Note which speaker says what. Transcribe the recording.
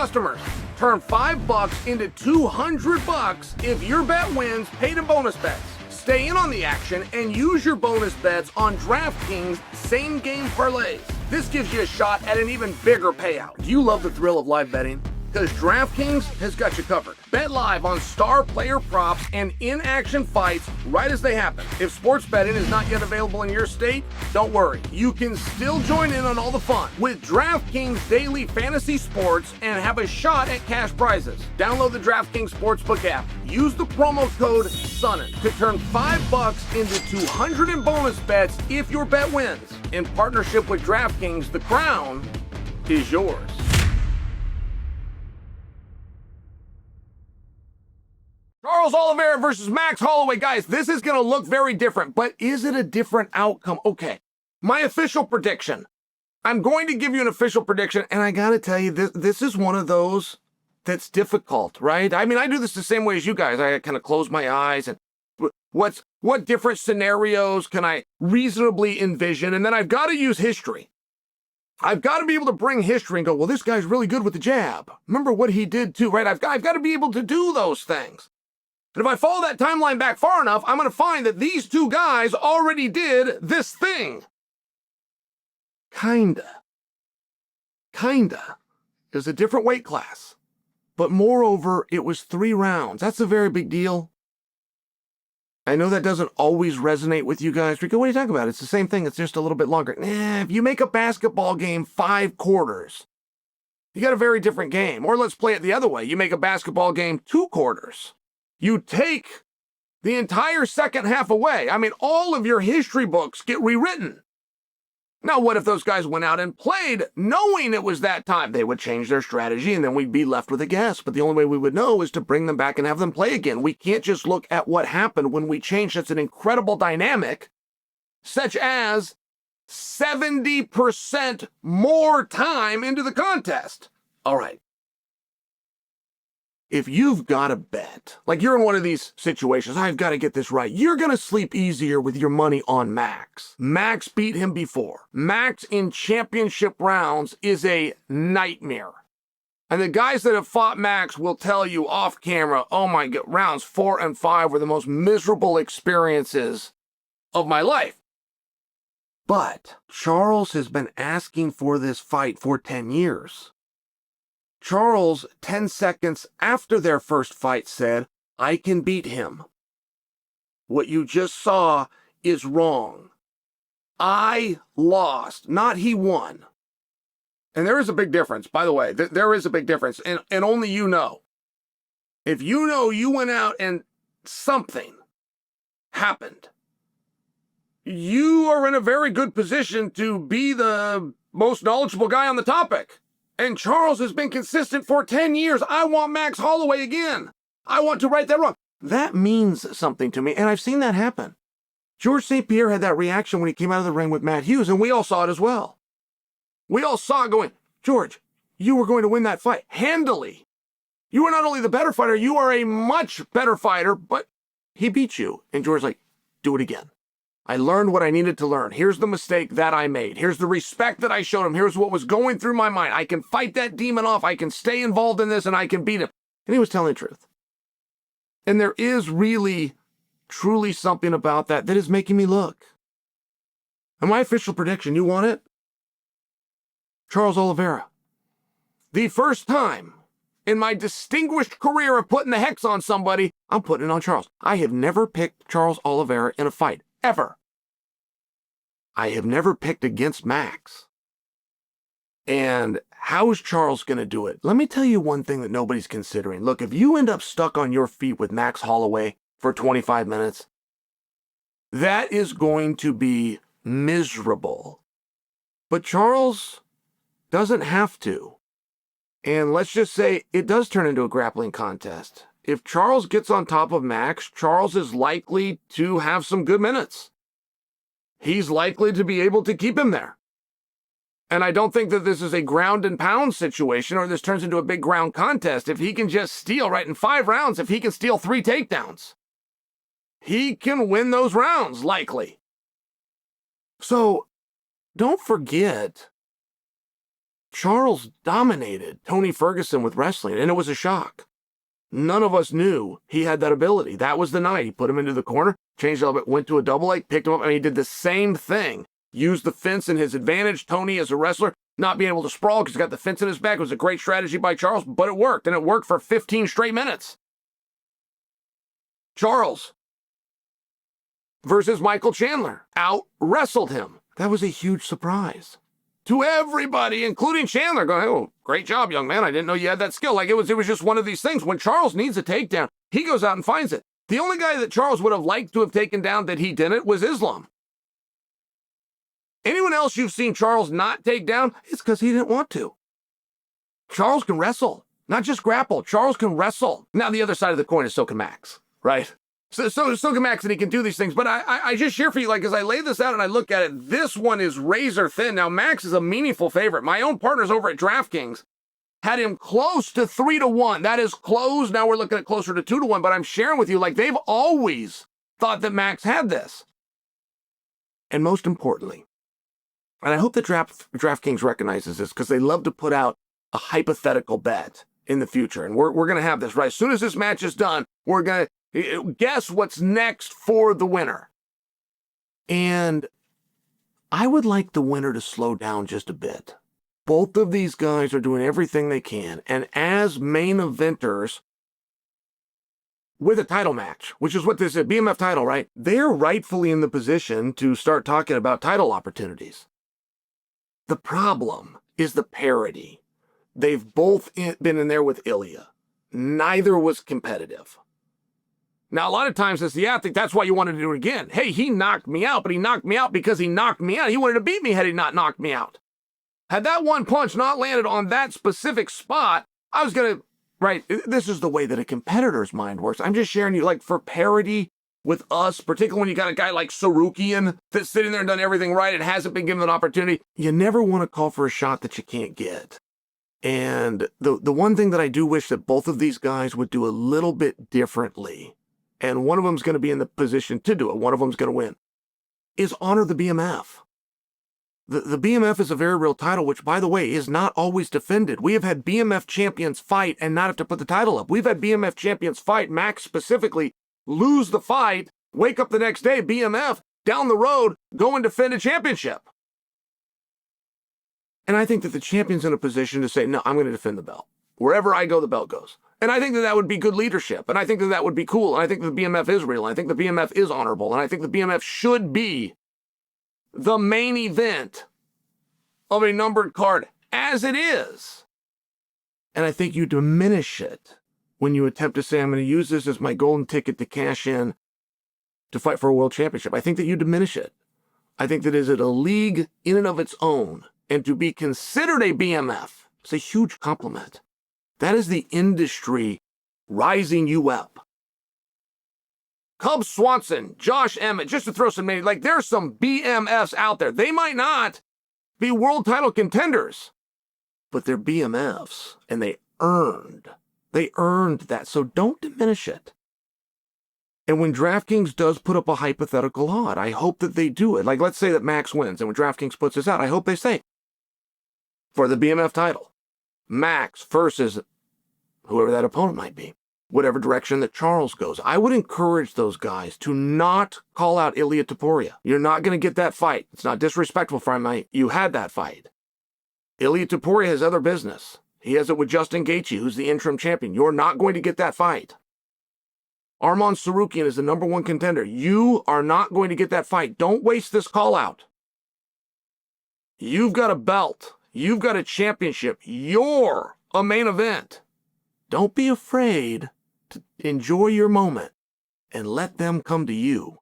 Speaker 1: customers. Turn $5 into $200 if your bet wins paid in bonus bets. Stay in on the action and use your bonus bets on DraftKings same-game parlays. This gives you a shot at an even bigger payout. Do you love the thrill of live betting? Because DraftKings has got you covered. Bet live on star player props and in-action fights right as they happen. If sports betting is not yet available in your state, don't worry. You can still join in on all the fun with DraftKings Daily Fantasy Sports and have a shot at cash prizes. Download the DraftKings Sportsbook app. Use the promo code SONNEN to turn $5 into $200 in bonus bets if your bet wins. In partnership with DraftKings, the crown is yours. Charles Oliveira versus Max Holloway. Guys, this is going to look very different, but is it a different outcome? Okay, my official prediction. I'm going to give you an official prediction, and I got to tell you, this is one of those that's difficult, right? I mean, I do this the same way as you guys. I kind of close my eyes and what different scenarios can I reasonably envision? And then I've got to use history. I've got to be able to bring history and go, well, this guy's really good with the jab. Remember what he did too, right? I've got to be able to do those things. And if I follow that timeline back far enough, I'm going to find that these two guys already did this thing. Kinda. It was a different weight class. But moreover, it was 3 rounds. That's a very big deal. I know that doesn't always resonate with you guys. We go, what are you talking about? It's the same thing. It's just a little bit longer. If you make a basketball game 5 quarters, you got a very different game. Or let's play it the other way. You make a basketball game 2 quarters. You take the entire second half away. I mean, all of your history books get rewritten. Now, what if those guys went out and played knowing it was that time? They would change their strategy, and then we'd be left with a guess. But the only way we would know is to bring them back and have them play again. We can't just look at what happened when we changed such an incredible dynamic, such as 70% more time into the contest. All right. If you've got a bet, like you're in one of these situations, I've got to get this right. You're going to sleep easier with your money on Max. Max beat him before. Max in championship rounds is a nightmare. And the guys that have fought Max will tell you off camera, oh my God, rounds 4 and 5 were the most miserable experiences of my life. But Charles has been asking for this fight for 10 years. Charles, 10 seconds after their first fight, said, I can beat him. What you just saw is wrong. I lost, not he won. And there is a big difference, by the way. There is a big difference, and only you know. If you know you went out and something happened, you are in a very good position to be the most knowledgeable guy on the topic. And Charles has been consistent for 10 years. I want Max Holloway again. I want to right that wrong. That means something to me, and I've seen that happen. George St. Pierre had that reaction when he came out of the ring with Matt Hughes, and we all saw it as well. We all saw it going, George, you were going to win that fight handily. You are not only the better fighter, you are a much better fighter, but he beat you. And George's like, do it again. I learned what I needed to learn. Here's the mistake that I made. Here's the respect that I showed him. Here's what was going through my mind. I can fight that demon off. I can stay involved in this, and I can beat him. And he was telling the truth. And there is really, truly something about that is making me look. And my official prediction, you want it? Charles Oliveira. The first time in my distinguished career of putting the hex on somebody, I'm putting it on Charles. I have never picked Charles Oliveira in a fight. Ever. I have never picked against Max. And how is Charles going to do it? Let me tell you one thing that nobody's considering. Look, if you end up stuck on your feet with Max Holloway for 25 minutes, that is going to be miserable. But Charles doesn't have to. And let's just say it does turn into a grappling contest. If Charles gets on top of Max, Charles is likely to have some good minutes. He's likely to be able to keep him there. And I don't think that this is a ground and pound situation or this turns into a big ground contest. If he can just steal, right, in 5 rounds, if he can steal 3 takedowns, he can win those rounds, likely. So don't forget Charles dominated Tony Ferguson with wrestling, and it was a shock. None of us knew he had that ability. That was the night. He put him into the corner, changed it, went to a double leg, picked him up, and he did the same thing. Used the fence in his advantage. Tony, as a wrestler, not being able to sprawl because he's got the fence in his back. It was a great strategy by Charles, but it worked, and it worked for 15 straight minutes. Charles versus Michael Chandler out-wrestled him. That was a huge surprise to everybody, including Chandler, going, oh, great job, young man. I didn't know you had that skill. Like, it was just one of these things. When Charles needs a takedown, he goes out and finds it. The only guy that Charles would have liked to have taken down that he didn't was Islam. Anyone else you've seen Charles not take down, it's because he didn't want to. Charles can wrestle, not just grapple. Charles can wrestle. Now, the other side of the coin is so can Max, right? So can Max, and he can do these things. But I just share for you, like, as I lay this out and I look at it, this one is razor thin. Now, Max is a meaningful favorite. My own partners over at DraftKings had him close to 3-1. That is close. Now we're looking at closer to 2-1. But I'm sharing with you, like, they've always thought that Max had this. And most importantly, and I hope that DraftKings recognizes this, because they love to put out a hypothetical bet in the future. And we're going to have this, right? As soon as this match is done, we're going to guess what's next for the winner. And I would like the winner to slow down just a bit. Both of these guys are doing everything they can. And as main eventers with a title match, which is what this is, BMF title, right? They're rightfully in the position to start talking about title opportunities. The problem is the parity. They've both been in there with Ilya. Neither was competitive. Now, a lot of times as the athlete, that's why you wanted to do it again. Hey, he knocked me out, but he knocked me out because he knocked me out. He wanted to beat me had he not knocked me out. Had that one punch not landed on that specific spot, I was going to, right, this is the way that a competitor's mind works. I'm just sharing you, like, for parity with us, particularly when you got a guy like Sarukian that's sitting there and done everything right and hasn't been given an opportunity, you never want to call for a shot that you can't get. And the one thing that I do wish that both of these guys would do a little bit differently, and one of them's going to be in the position to do it, one of them's going to win, is honor the BMF. The BMF is a very real title, which, by the way, is not always defended. We have had BMF champions fight and not have to put the title up. We've had BMF champions fight, Max specifically, lose the fight, wake up the next day, BMF, down the road, go and defend a championship. And I think that the champion's in a position to say, no, I'm going to defend the belt. Wherever I go, the belt goes. And I think that that would be good leadership. And I think that that would be cool. And I think the BMF is real. And I think the BMF is honorable. And I think the BMF should be the main event of a numbered card, as it is. And I think you diminish it when you attempt to say, I'm going to use this as my golden ticket to cash in to fight for a world championship. I think that you diminish it. I think that is it a league in and of its own. And to be considered a BMF is a huge compliment. That is the industry rising you up. Cub Swanson, Josh Emmett, just to throw some names, like there's some BMFs out there. They might not be world title contenders, but they're BMFs, and they earned that. So don't diminish it. And when DraftKings does put up a hypothetical odd, I hope that they do it. Like, let's say that Max wins, and when DraftKings puts this out, I hope they say, for the BMF title, Max versus whoever that opponent might be, whatever direction that Charles goes. I would encourage those guys to not call out Ilia Topuria. You're not going to get that fight. It's not disrespectful for him. You had that fight. Ilia Topuria has other business. He has it with Justin Gaethje, who's the interim champion. You're not going to get that fight. Arman Sarukian is the #1 contender. You are not going to get that fight. Don't waste this call out. You've got a belt. You've got a championship. You're a main event. Don't be afraid to enjoy your moment and let them come to you.